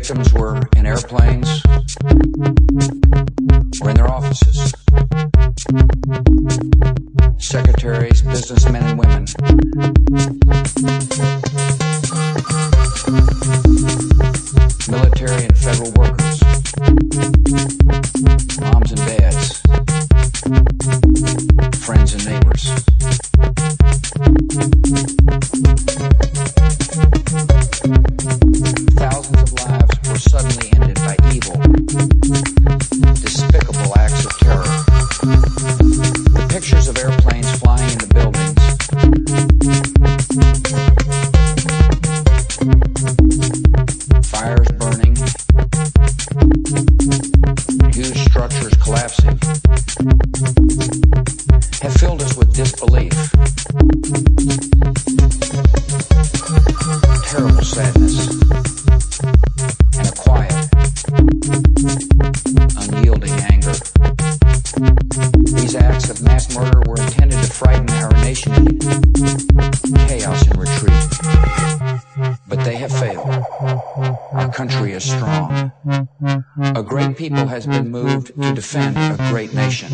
victims were in airplanes or in their offices. Secretaries, businessmen and women. Military and federal workers. Moms and dads. Friends and neighbors. Thousands of lives were suddenly ended by evil, despicable acts of terror. The pictures of airplanes flying into buildings, fires burning, huge structures collapsing, have filled us with disbelief, terrible sadness, and a quiet, unyielding anger. These acts of mass murder were intended to frighten our nation into chaos and retreat. But they have failed. Our country is strong. A great people has been moved to defend a great nation.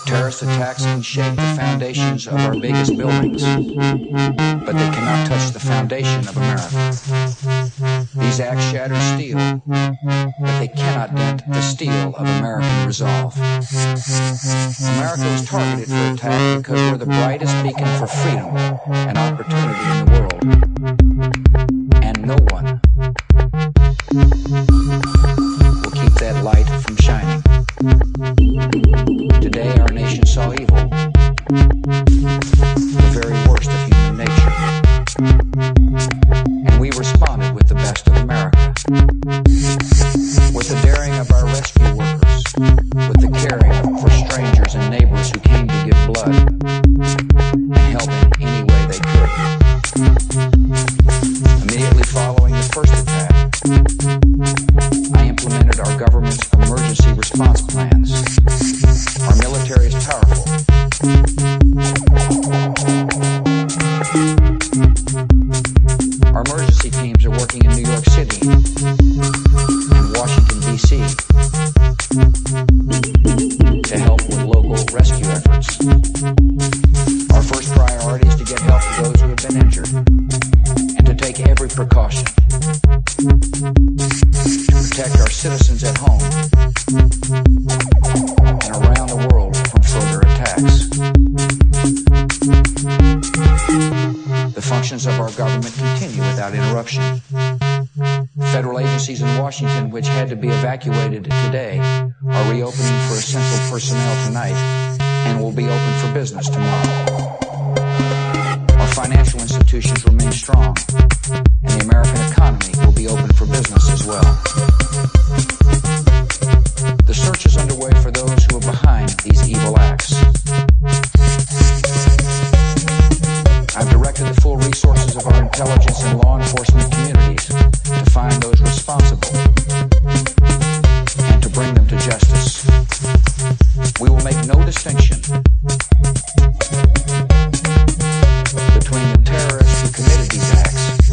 Terrorist attacks can shake the foundations of our biggest buildings, but they cannot touch the foundation of America. These acts shatter steel, but they cannot dent the steel of American resolve. America was targeted for attack because we're the brightest beacon for freedom and opportunity in the world. And no one will keep that light from shining. Today our nation saw evil, the very worst of human nature. And we responded with the best of America. With the daring of our rescue workers, with the caring for strangers and neighbors who came to give blood and help in any way they could. Immediately following the first attack, I implemented our government's emergency response plans. Our military is powerful. Our emergency teams are working in New York City and Washington, D.C. to help with local rescue efforts. Our first priority is to get help to those who have been injured and to take every precaution to protect our citizens at home and around the world from further attacks. The functions of our government continue without interruption. Federal agencies in Washington, which had to be evacuated today, are reopening for essential personnel tonight and will be open for business tomorrow. Our financial institutions remain strong, and the American economy will be open for business as well. The search is underway for those who are behind these evil acts. I've directed the full resources of our intelligence and law enforcement communities to find those responsible and to bring them to justice. We will make no distinction between the terrorists who committed these acts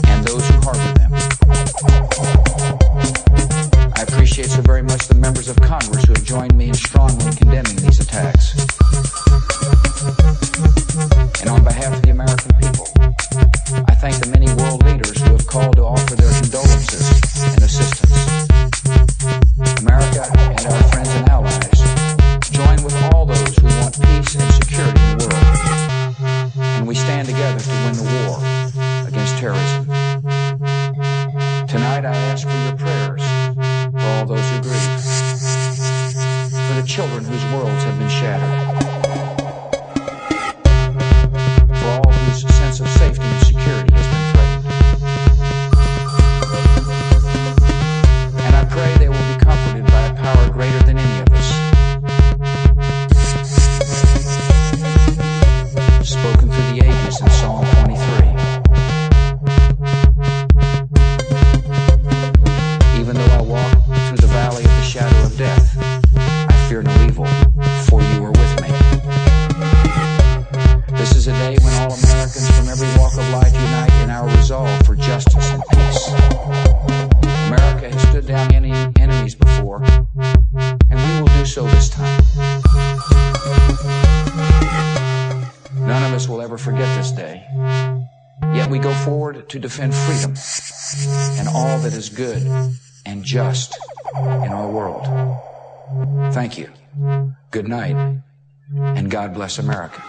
and those who harbor them. I appreciate so very much the members of Congress who have joined me in strongly condemning these attacks. And on behalf of the American people, I thank the many world leaders who have called to offer their condolences and assistance. America and our friends and allies join with all those who want peace and security in the world. And we stand together to win the war against terrorism. Tonight I ask for your prayers for all those who grieve, for the children whose worlds have been shattered, for all whose sense of safety and security has been threatened. And I pray they will be comforted by a power greater than any of us. Spoken through the ages in Psalm 23. Even though I walk through the valley of the shadow of death, I fear no evil, for you are with me. This is a day when all Americans from every walk of life unite in our resolve for justice and peace. stood down any enemies before, and we will do so this time. None of us will ever forget this day. Yet we go forward to defend freedom and all that is good and just in our world. Thank you. Good night, and God bless America.